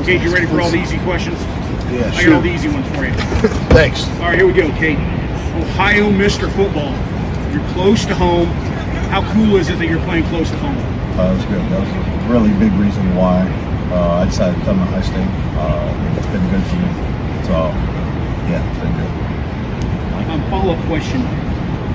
Cade, you ready for all the easy questions? Yeah, I got all the easy ones for you. Thanks. All right, here we go, Cade. Ohio Mr. Football. You're close to home. How cool is it that you're playing close to home? That's good. That was a really big reason why I decided to come to High State. It's been good for me. So, yeah, it's been good. Follow-up question.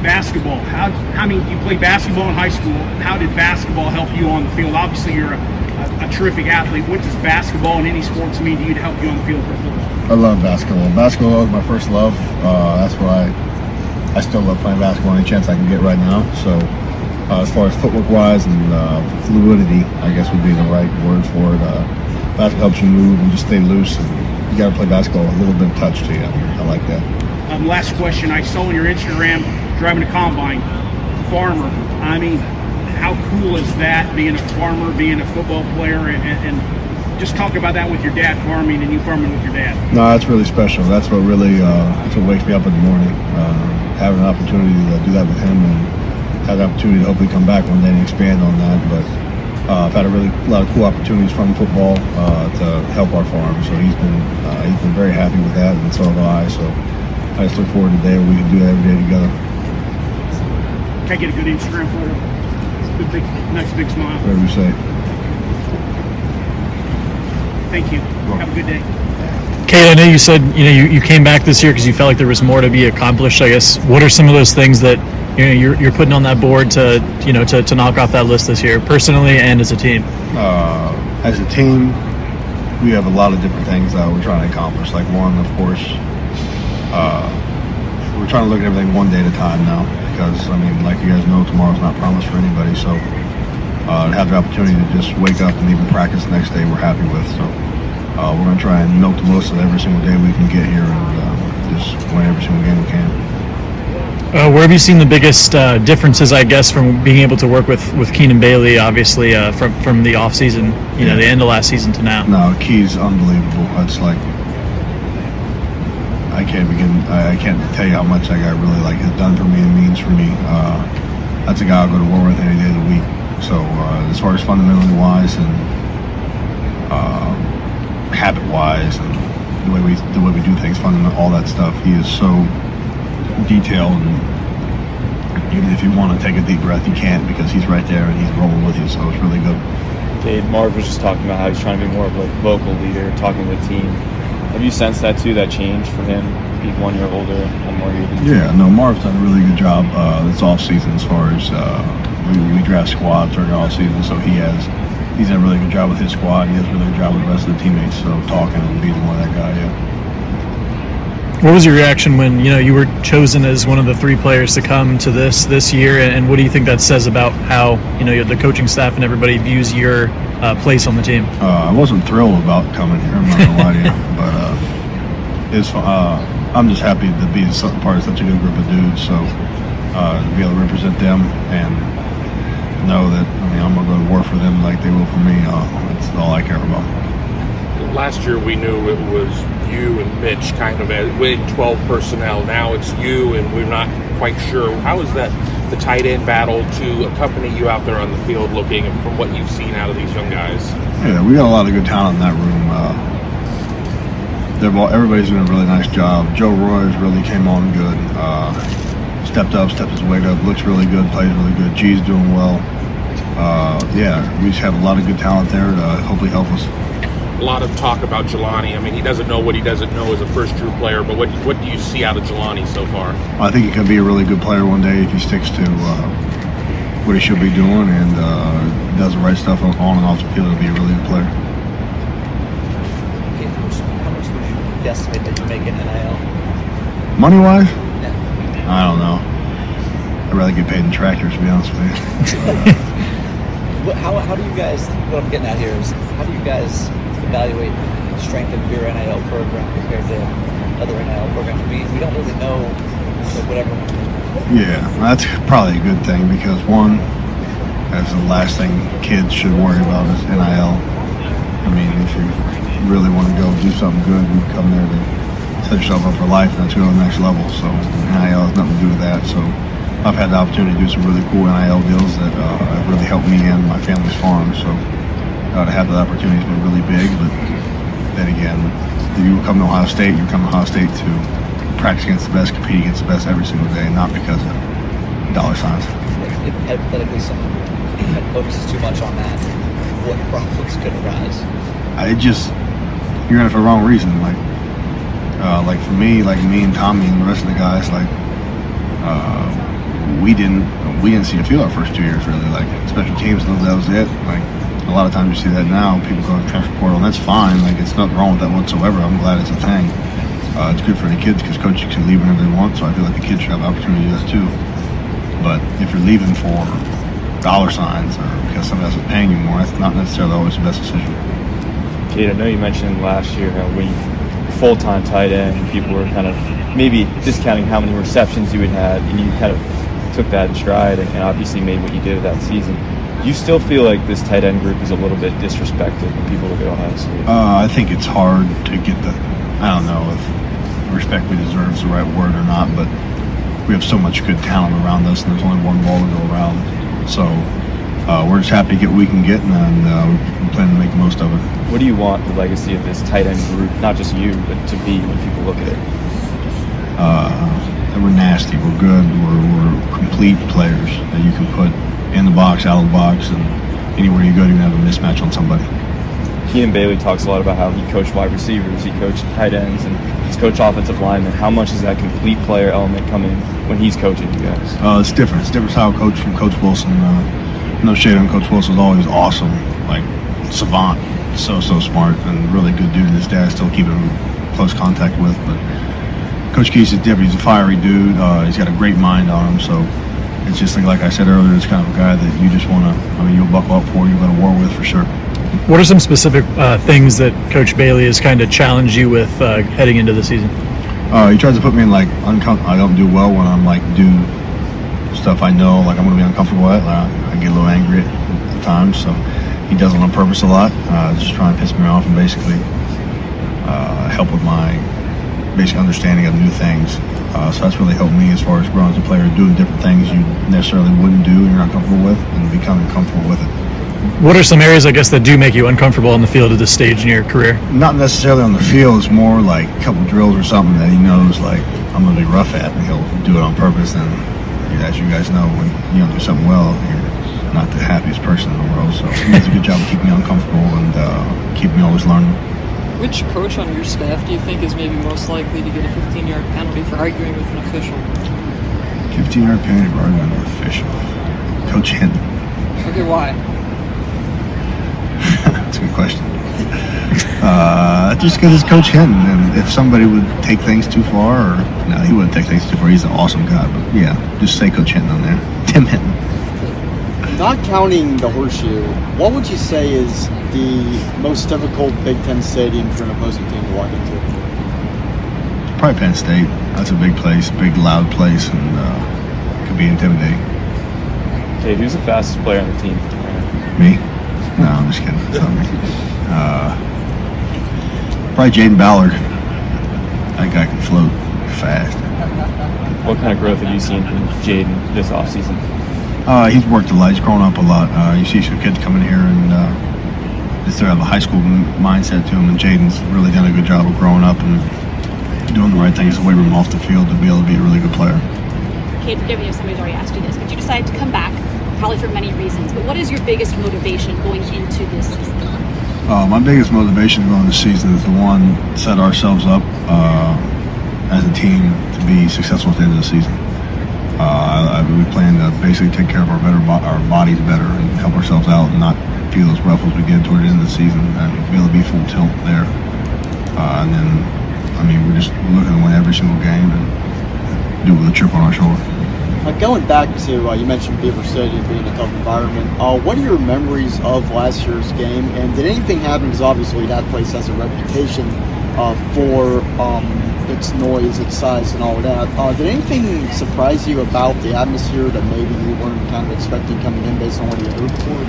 Basketball. You played basketball in high school. How did basketball help you on the field? Obviously, you're a terrific athlete. What does basketball and any sports mean to you to help you on the field for football? I love basketball. Basketball was my first love. That's why I still love playing basketball any chance I can get right now. So, as far as footwork-wise and fluidity, I guess would be the right word for it. Basketball helps you move and just stay loose. And you got to play basketball with a little bit of touch to you. I like that. Last question. I saw on your Instagram driving a combine, farmer. I mean, how cool is that, being a farmer, being a football player, and just talk about that with your dad farming and you farming with your dad. No, that's really special. That's what really that's what wakes me up in the morning. Having an opportunity to do that with him and have the opportunity to hopefully come back one day and expand on that. But I've had a lot of cool opportunities from football to help our farm. So he's been very happy with that, and so have I. So I just look forward to the day where we can do that every day together. Can I get a good Instagram photo? Good big, nice big smile. Whatever you say. Thank you. Have a good day. Cade, I know you said you came back this year because you felt like there was more to be accomplished. I guess what are some of those things that you're putting on that board to knock off that list this year, personally and as a team? As a team, we have a lot of different things that we're trying to accomplish. Like one, of course, we're trying to look at everything one day at a time now. Because, I mean, like you guys know, tomorrow's not promised for anybody. So to have the opportunity to just wake up and even practice the next day, we're happy with. So we're going to try and milk the most of every single day we can get here and just win every single game we can. Where have you seen the biggest differences, I guess, from being able to work with Keenan Bailey, obviously, from the offseason, the end of last season to now? No, Key's unbelievable. It's like, I can't tell you how much that guy really has done for me and means for me. That's a guy I'll go to war with any day of the week. So as far as fundamentally wise and habit wise and the way we do things, fundamental, all that stuff, he is so detailed. And even if you want to take a deep breath, you can't because he's right there and he's rolling with you. So it's really good. Cade, Marv was just talking about how he's trying to be more of a vocal leader, talking to the team. Have you sensed that too, that change for him, being 1 year older and more year? Yeah, no, Marv's done a really good job this off season as far as we draft squads during the off season, so he's done a really good job with his squad. He does a really good job with the rest of the teammates, so talking and being more that guy, yeah. What was your reaction when you were chosen as one of the 3 players to come to this year, and what do you think that says about how the coaching staff and everybody views your place on the team? I wasn't thrilled about coming here, I'm not gonna lie to you, but I'm just happy to be part of such a good group of dudes. So to be able to represent them and know that I'm gonna go to war for them like they will for me. That's all I care about. Last year we knew it was you and Mitch kind of winning 12 personnel. Now it's you, and we're not quite sure. How is that the tight end battle to accompany you out there on the field, looking from what you've seen out of these young guys? Yeah, we got a lot of good talent in that room. Everybody's doing a really nice job. Joe Roy's really came on good. Stepped his weight up, looks really good, plays really good. G's doing well. We just have a lot of good talent there to hopefully help us. A lot of talk about Jelani. I mean, he doesn't know what he doesn't know as a first true player, but what do you see out of Jelani so far? I think he could be a really good player one day if he sticks to what he should be doing and does the right stuff on and off the field. He'll be a really good player. How much would you guesstimate that you make in NIL? Money-wise? Yeah. I don't know. I'd rather get paid in tractors, to be honest with you. How do you guys, what I'm getting at here is, how do you guys evaluate the strength of your NIL program compared to other NIL programs? We don't really know whatever. Yeah, that's probably a good thing because one, that's the last thing kids should worry about is NIL. I mean, if you really want to go do something good, you come there to set yourself up for life and that's go to the next level. So NIL has nothing to do with that. So I've had the opportunity to do some really cool NIL deals that have really helped me and my family's farm. So to have that opportunity has been really big. But then again, if you come to Ohio State, you come to Ohio State to practice against the best, compete against the best every single day, not because of dollar signs. If hypothetically someone focuses too much on that, what problems could arise? You're in it for the wrong reason. Like for me, like me and Tommy and the rest of the guys, we didn't see a field our first 2 years really. Like special teams, that was it. Like a lot of times you see that now, people go to the transfer portal, and that's fine. Like it's nothing wrong with that whatsoever. I'm glad it's a thing. It's good for the kids because coaches can leave whenever they want. So I feel like the kids should have the opportunity to do that too. But if you're leaving for dollar signs or because somebody else is paying you more, that's not necessarily always the best decision. Cade, I know you mentioned last year how when full-time tight end, people were kind of maybe discounting how many receptions you had, and you kind of took that in stride and obviously made what you did that season. Do you still feel like this tight end group is a little bit disrespected when people look at Ohio State? I think it's hard to get I don't know if respect we deserve is the right word or not, but we have so much good talent around us, and there's only one ball to go around. So we're just happy to get what we can get, and we plan to make the most of it. What do you want the legacy of this tight end group, not just you, but to be when people look at it? That we're nasty, we're good, we're complete players that you can put in the box, out of the box, and anywhere you go, you can have a mismatch on somebody. Keenan Bailey talks a lot about how he coached wide receivers, he coached tight ends, and he's coached offensive linemen. How much does that complete player element come in when he's coaching you guys? It's different. It's a different style coach from Coach Wilson. No shade on Coach Wilson, is always awesome, like savant, so smart, and really good dude. His dad still keep him in close contact with, but Coach Keys is different. He's a fiery dude. He's got a great mind on him, so it's just like I said earlier, it's kind of a guy that you just want to, you'll buckle up for, you'll go to war with for sure. What are some specific things that Coach Bailey has kind of challenged you with heading into the season? He tries to put me in I don't do well when I'm do stuff I know I'm going to be uncomfortable at. I get a little angry at times, so he does it on purpose a lot, just trying to piss me off and basically help with my basic understanding of new things. So that's really helped me as far as growing as a player, doing different things you necessarily wouldn't do and you're not comfortable with, and becoming comfortable with it. What are some areas, I guess, that do make you uncomfortable on the field at this stage in your career? Not necessarily on the field. It's more like a couple drills or something that he knows I'm going to be rough at, and he'll do it on purpose. And as you guys know, when you don't do something well, you're not the happiest person in the world. So he does a good job of keeping me uncomfortable and keeping me always learning. Which coach on your staff do you think is maybe most likely to get a 15-yard penalty for arguing with an official? 15-yard penalty for arguing with an official. Coach Hinton. Okay, why? That's a good question. Just because it's Coach Hinton, and if somebody would take things too far, no, he wouldn't take things too far. He's an awesome guy, but yeah, just say Coach Hinton on there. Tim Hinton. Not counting the horseshoe, what would you say is the most difficult Big Ten stadium for an opposing team to walk into? Probably Penn State. That's a big place, big loud place, and could be intimidating. Okay, who's the fastest player on the team? Me? No, I'm just kidding. It's not me. Probably Jaden Ballard. That guy can float fast. What kind of growth have you seen from Jaden this offseason? He's worked a lot. He's grown up a lot. You see some kids coming here and they still have a high school mindset to him, and Jaden's really done a good job of growing up and doing the right things away from him off the field to be able to be a really good player. Cade, forgive me if somebody's already asked you this, but you decided to come back, probably for many reasons. But what is your biggest motivation going into this season? My biggest motivation going into the season is the one, set ourselves up as a team to be successful at the end of the season. We plan to basically take care of our bodies better and help ourselves out and not feel as rough as we get toward the end of the season and be able to be full tilt there. And then, we're just looking to win every single game and do it with a chip on our shoulder. Going back to, you mentioned Beaver Stadium being a tough environment. What are your memories of last year's game? And did anything happen? Because obviously that place has a reputation for its noise, its size, and all of that. Did anything surprise you about the atmosphere that maybe you weren't kind of expecting coming in based on what you heard before?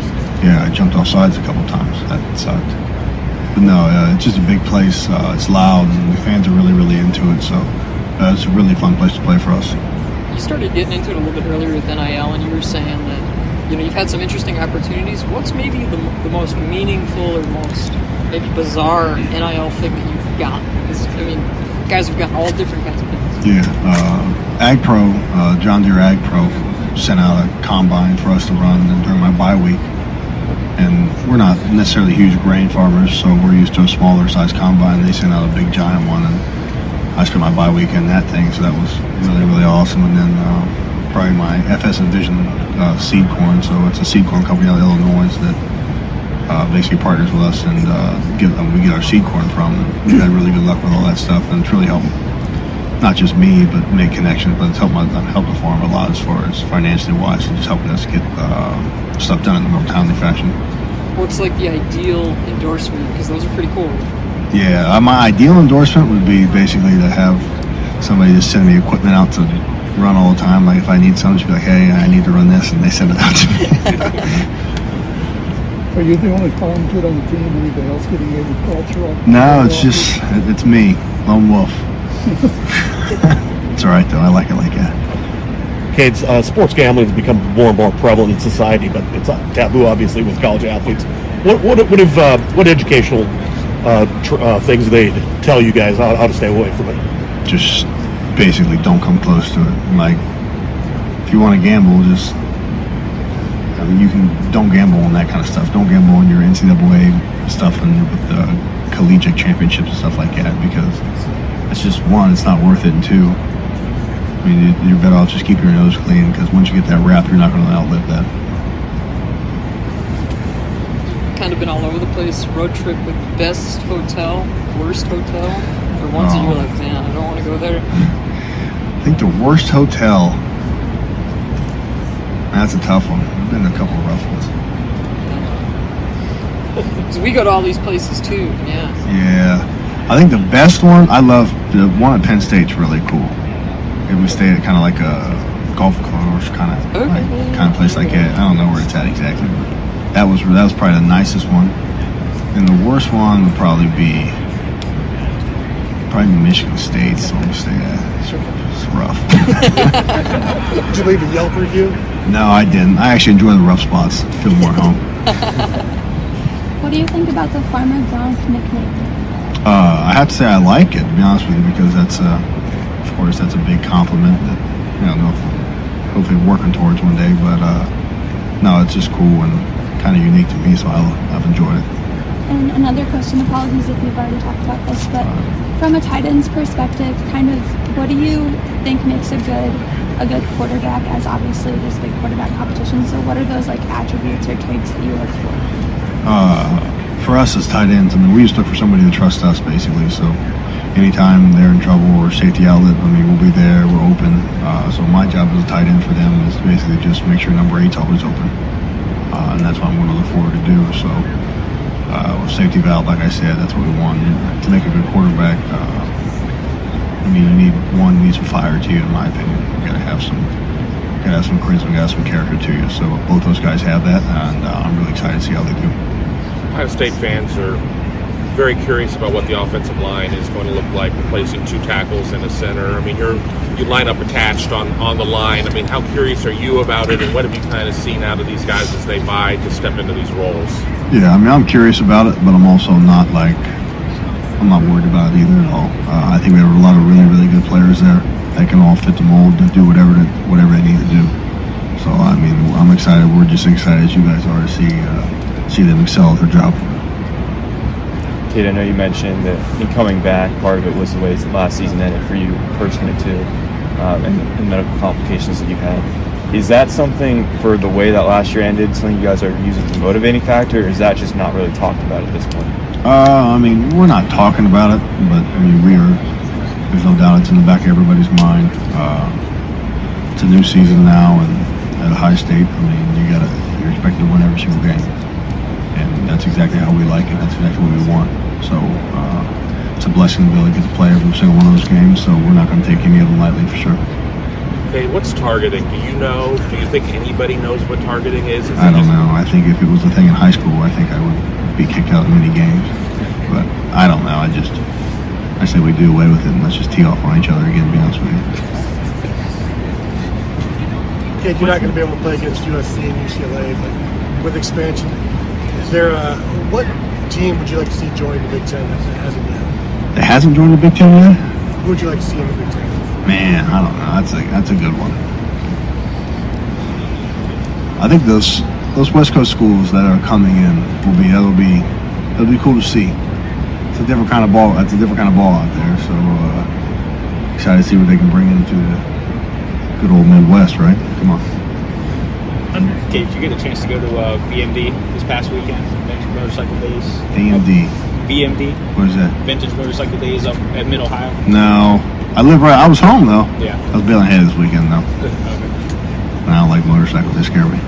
Yeah, I jumped off sides a couple times. That sucked. But no, it's just a big place. It's loud, and the fans are really, really into it. So it's a really fun place to play for us. You started getting into it a little bit earlier with NIL, and you were saying that you've had some interesting opportunities. What's maybe the most meaningful or most maybe bizarre NIL thing that you've gotten? Because, guys have gotten all different kinds of things. Yeah, Ag Pro, John Deere Ag Pro sent out a combine for us to run during my bye week. And we're not necessarily huge grain farmers, so we're used to a smaller size combine. They sent out a big giant one, and I spent my bye week in that thing, so that was really, really awesome. And then probably my FS Envision seed corn, so it's a seed corn company out of Illinois that basically partners with us, and we get our seed corn from. We've had really good luck with all that stuff, and it's really helped not just me, but make connections, but it's helped the farm a lot as far as financially wise, and just helping us get stuff done in a more timely fashion. What's like the ideal endorsement? Because those are pretty cool. Yeah, my ideal endorsement would be basically to have somebody just send me equipment out to run all the time. Like if I need something, just be like, hey, I need to run this, and they send it out to me. Are you the only farm kid on the team? Anybody else getting agricultural? No, it's me, lone wolf. It's all right though. I like it like that. Cade, sports gambling has become more and more prevalent in society, but it's taboo, obviously, with college athletes. What educational things do they tell you guys how to stay away from it? Just basically don't come close to it. Like, if you want to gamble, don't gamble on that kind of stuff. Don't gamble on your NCAA stuff and with the collegiate championships and stuff like that, because it's just, one, it's not worth it, and two, you're better off just keeping your nose clean, because once you get that rap, you're not going to outlive that. Kind of been all over the place. Road trip with best hotel, worst hotel, or ones that you're like, man, I don't want to go there. I think the worst hotel. That's a tough one. I've been to a couple of rough ones. Because we go to all these places too. Yeah. I think the best one, I love the one at Penn State's really cool. We stayed at kind of like a golf course kind of place like that. I don't know where it's at exactly, but that was probably the nicest one. And the worst one would probably be Michigan State. So I'm gonna stay at. It's rough. Did you leave a Yelp review? No, I didn't. I actually enjoy the rough spots. Feel more at home. What do you think about the Farmer Bronc nickname? I have to say I like it, to be honest with you, because that's a big compliment that hopefully working towards one day. But no, it's just cool and kind of unique to me, so I've enjoyed it. And another question, apologies if you've already talked about this, but from a tight end's perspective, kind of what do you think makes a good quarterback, as obviously there's big quarterback competition, so what are those like attributes or traits that you look for? For us as tight ends, we just look for somebody to trust us, basically. So anytime they're in trouble or safety outlet, we'll be there, we're open. So my job as a tight end for them is basically just make sure number 8's always open. And that's what I'm going to look forward to do. So with safety valve, like I said, that's what we want. To make a good quarterback, you need some fire to you, in my opinion. You gotta have some charisma, got some character to you. So both those guys have that, and I'm really excited to see how they do. Ohio State fans are very curious about what the offensive line is going to look like, replacing 2 tackles and a center. You line up attached on the line. How curious are you about it, and what have you kind of seen out of these guys as they buy to step into these roles? Yeah, I'm curious about it, but I'm also not worried about it either at all. I think we have a lot of really, really good players there that can all fit the mold to do whatever they need to do. So I'm excited. We're just excited as you guys are to see them excel at their job. Cade, I know you mentioned that in coming back, part of it was the way last season ended for you personally too, and the medical complications that you had. Is that something, for the way that last year ended, something you guys are using as a motivating factor, or is that just not really talked about at this point? We're not talking about it, but there's no doubt it's in the back of everybody's mind. It's a new season now, and at Ohio State, you're expected to win every single game. And that's exactly how we like it. That's exactly what we want. So it's a blessing to be able to get to play every single one of those games. So we're not going to take any of them lightly, for sure. Okay, what's targeting? Do you know? Do you think anybody knows what targeting is? I don't know. I think if it was a thing in high school, I think I would be kicked out of many games. But I don't know. I say we do away with it, and let's just tee off on each other again, to be honest with you. Cade, you're not going to be able to play against USC and UCLA, but with expansion, is there what team would you like to see join the Big Ten that hasn't yet? It hasn't joined the Big Ten yet? Who would you like to see in the Big Ten? Man, I don't know. That's a good one. I think those West Coast schools that are coming in it'll be cool to see. It's a different kind of ball. That's a different kind of ball out there. So excited to see what they can bring into the good old Midwest, right? Come on. Cade, did you get a chance to go to VMD this past weekend? Vintage Motorcycle Days. VMD. What is that? Vintage Motorcycle Days up at Mid Ohio. No, I was home though. Yeah. I was bailing hay this weekend though. Okay. I don't like motorcycles. They scare me.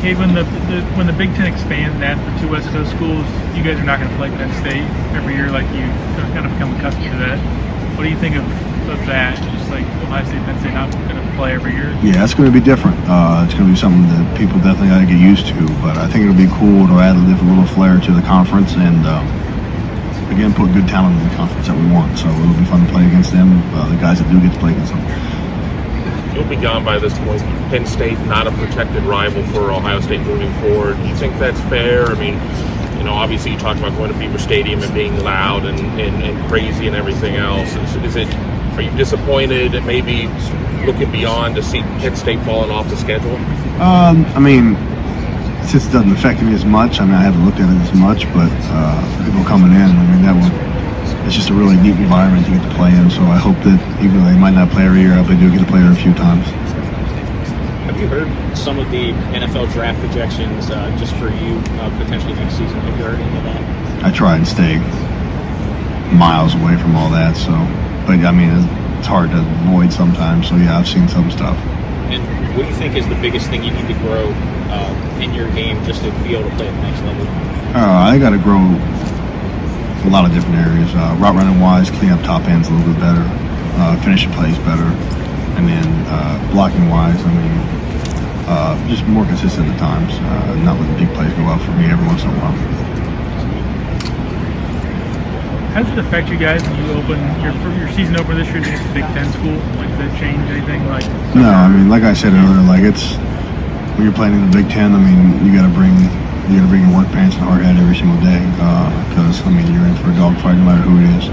Cade, when the Big Ten expands and adds the two West Coast schools, you guys are not going to play Penn State every year like you kind of become accustomed to that. What do you think of that? Just like Ohio State, Penn State not going to play every year? Yeah, it's going to be different. It's going to be something that people definitely got to get used to. But I think it'll be cool to add a little flair to the conference and again put good talent in the conference that we want. So it'll be fun to play against them. The guys that do get to play against them. You'll be gone by this point. Penn State not a protected rival for Ohio State moving forward. Do you think that's fair? I mean, obviously you talked about going to Beaver Stadium and being loud and crazy and everything else. Are you disappointed and maybe looking beyond to see Penn State falling off the schedule? I mean, since it doesn't affect me as much, I haven't looked at it as much, but people coming in, it's just a really neat environment to get to play in. So I hope that even though they might not play every year, I hope they do get to play there a few times. Have you heard some of the NFL draft projections just for you potentially next season? Have you heard any of that? I try and stay miles away from all that. So, but it's hard to avoid sometimes. So yeah, I've seen some stuff. And what do you think is the biggest thing you need to grow in your game just to be able to play at the next level? I got to grow a lot of different areas. Route running wise, clean up top ends a little bit better, finishing plays better, and then blocking wise, just more consistent at times. Not letting big plays go out for me every once in a while. How does it affect you guys when you open your season opener this year against the Big Ten school? Like, does it change anything? No, like I said earlier, it's when you're playing in the Big Ten. You got to bring your work pants and hard hat every single day because you're in for a dogfight no matter who it is.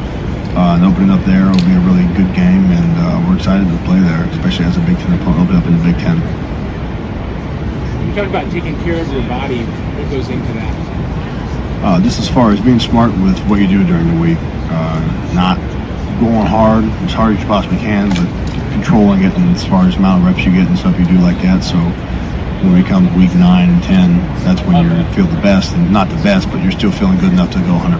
And opening up there will be a really good game, and we're excited to play there, especially as a Big Ten opponent. Open up in the Big Ten. You talk about taking care of your body. What goes into that? Just as far as being smart with what you do during the week, not going hard as hard as you possibly can, but controlling it, and as far as the amount of reps you get and stuff you do like that. So when we come week 9 and 10, that's when you feel the best, and not the best, but you're still feeling good enough to go 100%.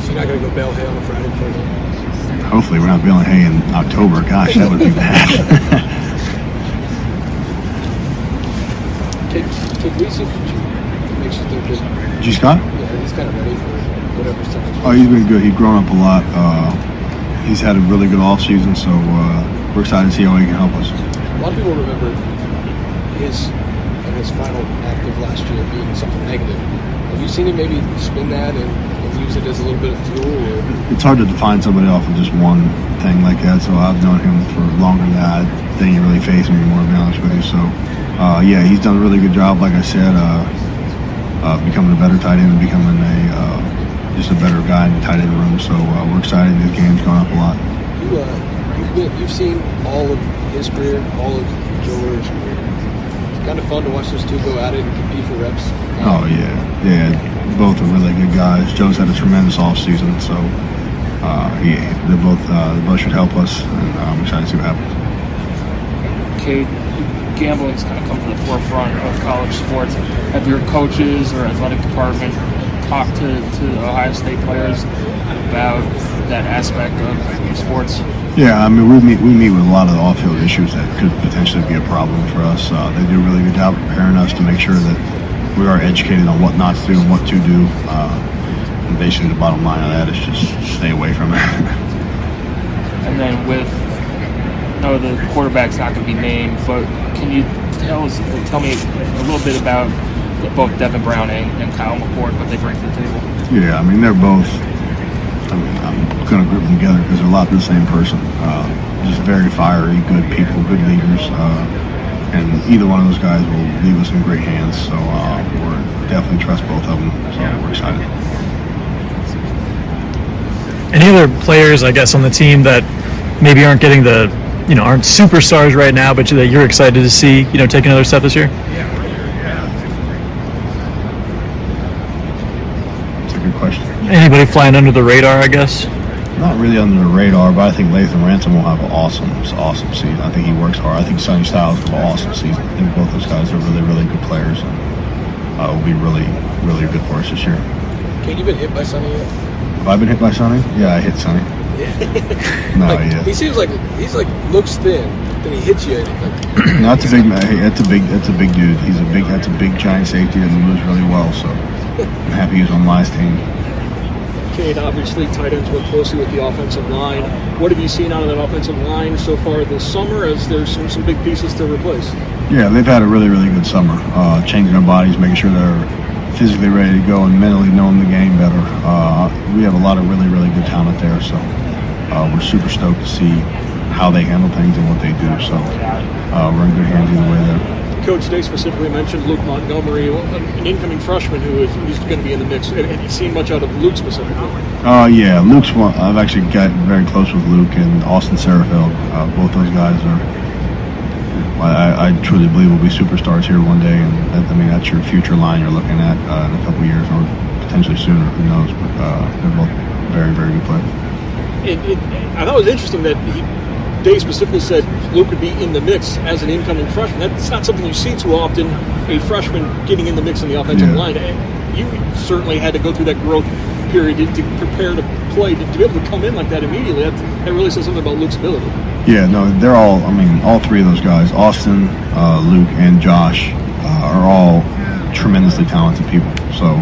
So you're not going to go bale hay on a Friday before that? Hopefully we're not baling hay in October. Gosh, that would be bad. Kid Reese, makes you think that G. Scott? Yeah, he's kind of ready for whatever's coming. Oh, he's been good. He's grown up a lot. He's had a really good off season, so we're excited to see how he can help us. A lot of people remember his final act of last year being something negative. Have you seen him maybe spin that and use it as a little bit of fuel? Or? It's hard to define somebody off of just one thing like that, so I've known him for longer than that. I didn't really face him anymore, to be honest with you. So, yeah, he's done a really good job, like I said, becoming a better tight end and becoming just a better guy in the tight end room. So we're excited. His game's gone up a lot. You've seen all of his career, all of Joe Lurie's career. It's kind of fun to watch those two go at it and compete for reps. Oh, yeah. Both are really good guys. Joe's had a tremendous offseason, so they both should help us, and I'm excited to see what happens. Cade, gambling's kind of come to the forefront of college sports. Have your coaches or athletic department talked to Ohio State players about that aspect of sports? Yeah, we meet with a lot of the off-field issues that could potentially be a problem for us. They do a really good job preparing us to make sure that we are educated on what not to do and what to do. And basically the bottom line of that is just stay away from it. And then the quarterback's not going to be named, but can you tell me a little bit about both Devin Brown and Kyle McCord, what they bring to the table? Yeah, they're both I'm going to group them together because they're a lot of the same person. Just very fiery, good people, good leaders. And either one of those guys will leave us in great hands. So we're definitely trust both of them. So we're excited. Any other players, I guess, on the team that maybe aren't getting the, aren't superstars right now, but that you're excited to see, take another step this year? That's a good question. Anybody flying under the radar, I guess? Not really under the radar, but I think Latham Ransom will have an awesome season. I think he works hard. I think Sonny Styles will have an awesome season. I think both those guys are really, really good players, and will be really, really good for us this year. Kate, you been hit by Sonny yet? Have I been hit by Sonny? Yeah, I hit Sonny. No, yeah. He seems like looks thin, then he hits you. No, that's a big man. That's a big dude. That's a big giant safety and he moves really well. So I'm happy he's on my team. Cade, obviously tight ends work closely with the offensive line. What have you seen out of that offensive line so far this summer, as there's some big pieces to replace? Yeah, they've had a really, really good summer. Changing their bodies, making sure they're physically ready to go and mentally knowing the game better. We have a lot of really, really good talent there. So we're super stoked to see how they handle things and what they do. So we're in good hands either way there. Coach Day specifically mentioned Luke Montgomery, an incoming freshman who's going to be in the mix. Have you seen much out of Luke specifically? Yeah, Luke's one. I've actually gotten very close with Luke and Austin Serafeld. Both those guys are, I truly believe, will be superstars here one day. And that's your future line you're looking at in a couple years or potentially sooner. Who knows? But they're both very, very good players. I thought it was interesting that Day specifically said Luke would be in the mix as an incoming freshman. That's not something you see too often, a freshman getting in the mix in the offensive line. And you certainly had to go through that growth period to prepare to play. To be able to come in like that immediately, that really says something about Luke's ability. Yeah, no, they're all three of those guys, Austin, Luke, and Josh, are all tremendously talented people. So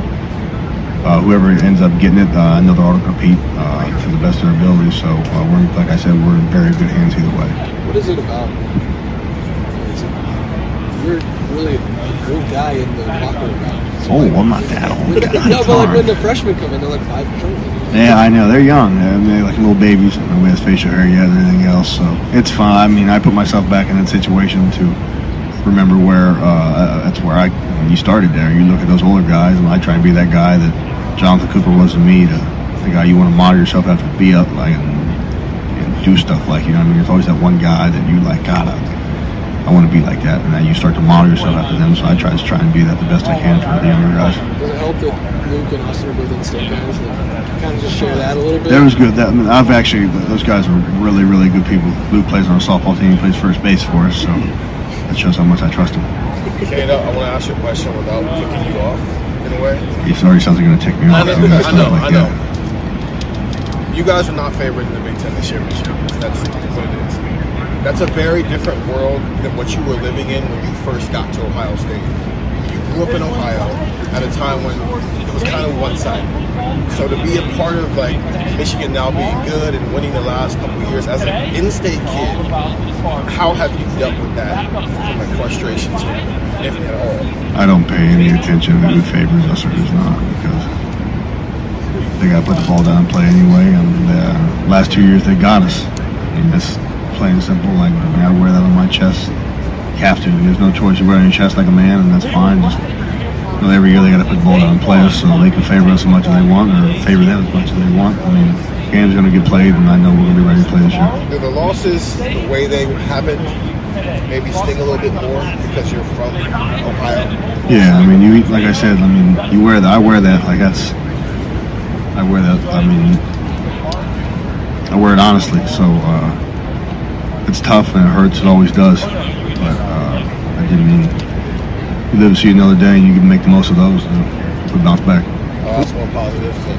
whoever ends up getting it, I know they're all to compete to the best of their ability. So like I said, we're in very good hands either way. What is it about? You're really a good guy in the locker room. I'm not that old. No, but when the freshmen come in, they're like 5 years old. Yeah, I know. They're young. They're like little babies. Nobody has facial hair yet and everything else. So it's fun. I mean, I put myself back in that situation to remember where that's where when you started there. You look at those older guys, and I try and be that guy that Jonathan Cooper was to me, the guy you want to model yourself after, be up like and do stuff like, I mean, there's always that one guy that you like, God, I want to be like that, and then you start to model yourself after them. So I try and be that the best I can for the younger guys. Does it help that Luke and Austin are both in-state guys? Kind of just share that a little bit. That was good. I've actually, those guys are really, really good people. Luke plays on our softball team, plays first base for us, so that shows how much I trust him. Cade, I want to ask you a question without kicking you off in a way. He already sounds like you're going to take me off. I know. You guys are not favored in the Big Ten this year. That's what it is. That's a very different world than what you were living in when you first got to Ohio State. You grew up in Ohio at a time when it was kind of one-sided. So to be a part of like Michigan now being good and winning the last couple of years as an in-state kid, how have you dealt with that like frustrations, if at all? I don't pay any attention to who favors us or who's not, because they got to put the ball down and play anyway. And the last 2 years they got us. I mean, that's plain and simple. Like, I wear that on my chest. You have to. There's no choice. You wear it on your chest like a man, and that's fine. Just every year they got to put the ball down and play us, so they can favor us as much as they want, or favor them as much as they want. I mean, the game's going to get played, and I know we're going to be ready to play this year. Do the losses, the way they happen, maybe sting a little bit more because you're from Ohio? Yeah, I mean, like I said, I mean, you wear that. I wear that. Like I wear that. I mean, I wear it honestly. So it's tough and it hurts. It always does. But I didn't mean. You live to see another day, and you can make the most of those and bounce back. That's more positive. So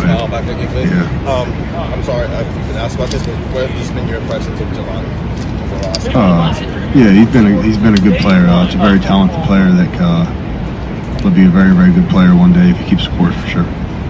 smile back at your face. Yeah. I'm sorry, I've been asked about this, but what has been your impressions of Jelani over the last couple months? Yeah, he's been a good player. It's a very talented player that will be a very, very good player one day if he keeps the course for sure.